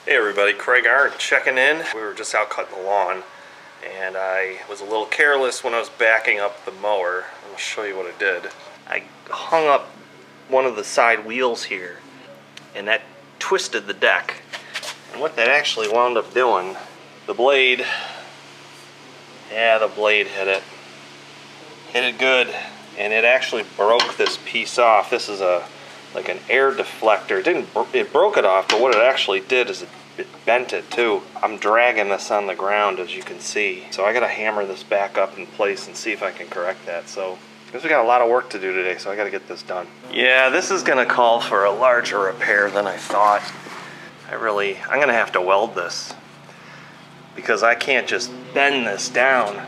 Hey everybody, Craig Arndt checking in. We were just out cutting the lawn and I was a little careless when I was backing up the mower. I'll show you what I did. I hung up one of the side wheels here and that twisted the deck. And what that actually wound up doing, the blade hit it. Hit it good, and it actually broke this piece off. This is like an air deflector. It broke it off, but what it actually did is it bent it too. I'm dragging this on the ground, as you can see. So I gotta hammer this back up in place and see if I can correct that. So, because we got a lot of work to do today, so I gotta get this done. Yeah, this is gonna call for a larger repair than I thought. I'm gonna have to weld this, because I can't just bend this down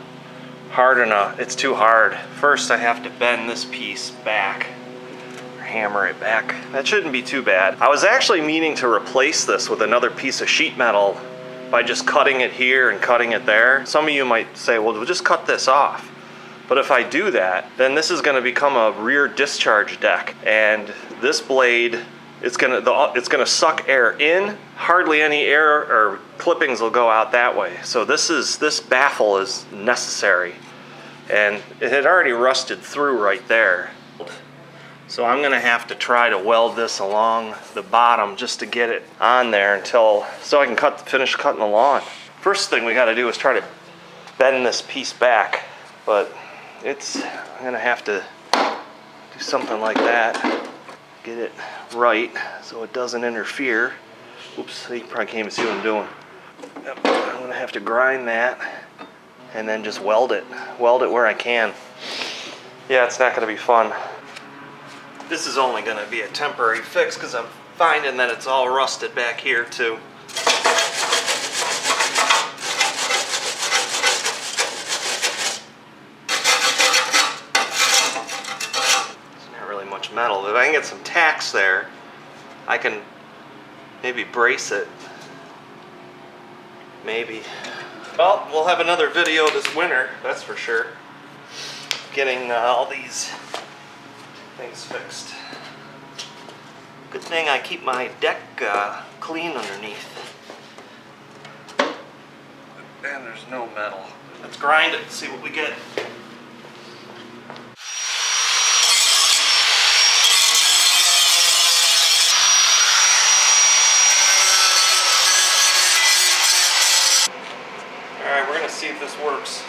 hard enough. It's too hard. First I have to bend this piece back, or hammer it back. That shouldn't be too bad. I was actually meaning to replace this with another piece of sheet metal by just cutting it here and cutting it there. Some of you might say, well, we'll just cut this off. But if I do that, then this is gonna become a rear discharge deck, and this blade, it's gonna suck air in. Hardly any air or clippings will go out that way. So this baffle is necessary, and it had already rusted through right there. So I'm gonna have to try to weld this along the bottom just to get it on there so I can finish cutting the lawn. First thing we gotta do is try to bend this piece back, but I'm gonna have to do something like that. Get it right so it doesn't interfere. Oops, you probably can't even see what I'm doing. Yep, I'm gonna have to grind that and then just weld it where I can. Yeah, it's not gonna be fun. This is only gonna be a temporary fix because I'm finding that it's all rusted back here too. Metal. If I can get some tacks there, I can maybe brace it. Maybe. Well, we'll have another video this winter, that's for sure. Getting all these things fixed. Good thing I keep my deck clean underneath. And there's no metal. Let's grind it and see what we get. Alright, we're going to see if this works.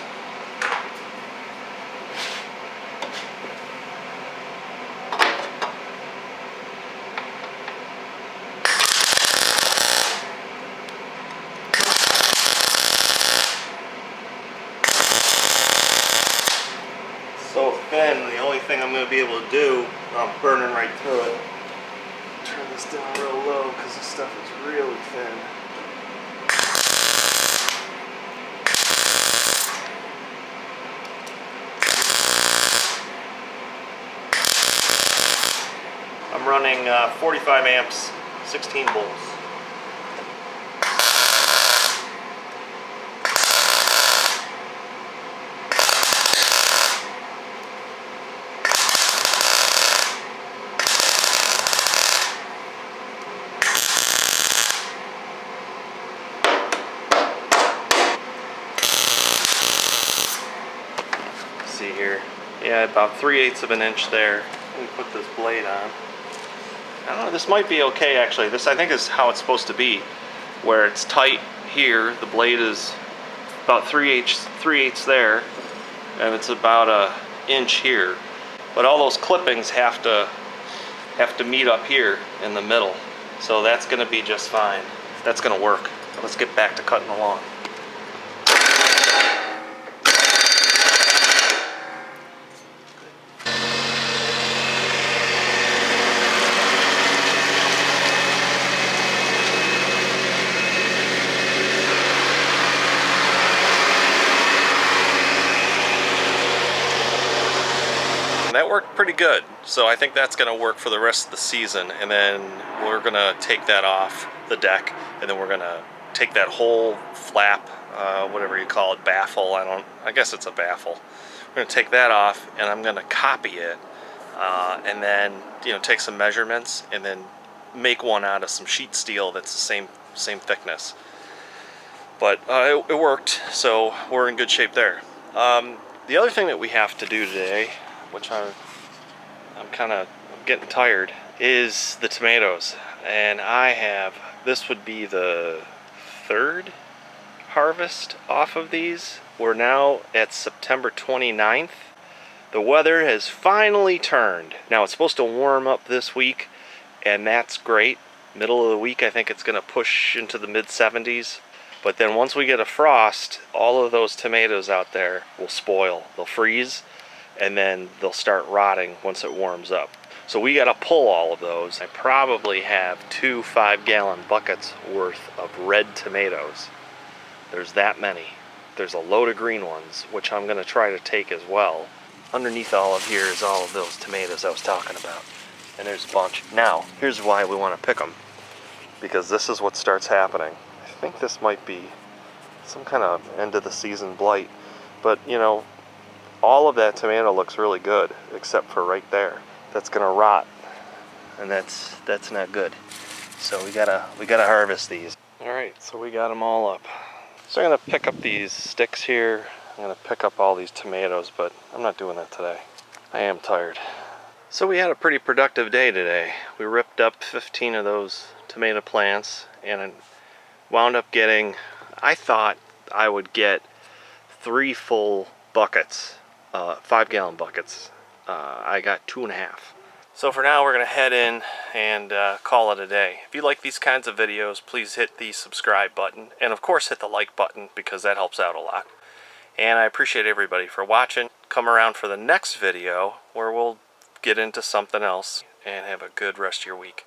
So thin, the only thing I'm going to be able to do, I'm burning right through it. Turn this down real low because this stuff is really thin. I'm running 45 amps, 16 volts. Let's see here. Yeah, about 3/8 of an inch there. Let me put this blade on. I don't know, this might be okay actually. This I think is how it's supposed to be, where it's tight here, the blade is about 3/8 there, and it's about an inch here. But all those clippings have to meet up here in the middle. So that's gonna be just fine. That's gonna work. Let's get back to cutting the lawn. That worked pretty good, so I think that's going to work for the rest of the season, and then we're going to take that off the deck, and then we're going to take that whole flap, whatever you call it, baffle, I guess it's a baffle. We're going to take that off, and I'm going to copy it, and then take some measurements, and then make one out of some sheet steel that's the same thickness. But it worked, so we're in good shape there. The other thing that we have to do today, which I'm kind of getting tired, is the tomatoes. And this would be the third harvest off of these. We're now at September 29th. The weather has finally turned. Now it's supposed to warm up this week, and that's great. Middle of the week, I think it's going to push into the mid-70s. But then once we get a frost, all of those tomatoes out there will spoil. They'll freeze, and then they'll start rotting once it warms up. So we got to pull all of those. I probably have 2 5-gallon buckets worth of red tomatoes. There's that many. There's a load of green ones, which I'm going to try to take as well. Underneath all of here is all of those tomatoes I was talking about. And there's a bunch. Now, here's why we want to pick them. Because this is what starts happening. I think this might be some kind of end of the season blight. But, you know, all of that tomato looks really good, except for right there. That's going to rot. And that's not good. So we gotta harvest these. Alright, so we got them all up. So I'm going to pick up these sticks here. I'm going to pick up all these tomatoes, but I'm not doing that today. I am tired. So we had a pretty productive day today. We ripped up 15 of those tomato plants and wound up getting, I thought I would get 3 full buckets, 5-gallon buckets. I got 2.5. So for now we're going to head in and call it a day. If you like these kinds of videos, please hit the subscribe button, and of course hit the like button because that helps out a lot. And I appreciate everybody for watching. Come around for the next video where we'll get into something else, and have a good rest of your week.